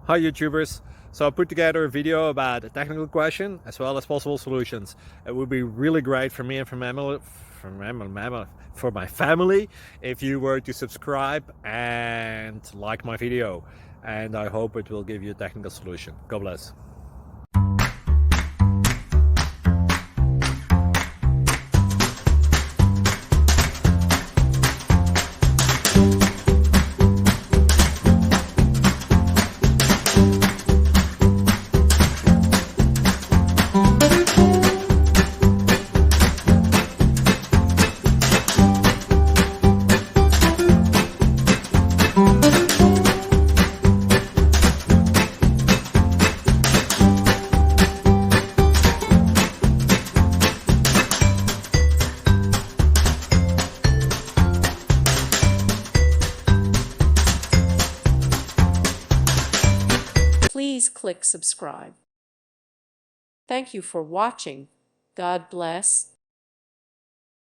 Hi YouTubers. So I put together a video about a technical question as well as possible solutions. It would be really great for me and for my family if you were to subscribe and like my video, and I hope it will give you a technical solution. God bless. Please click subscribe. Thank you for watching. God bless.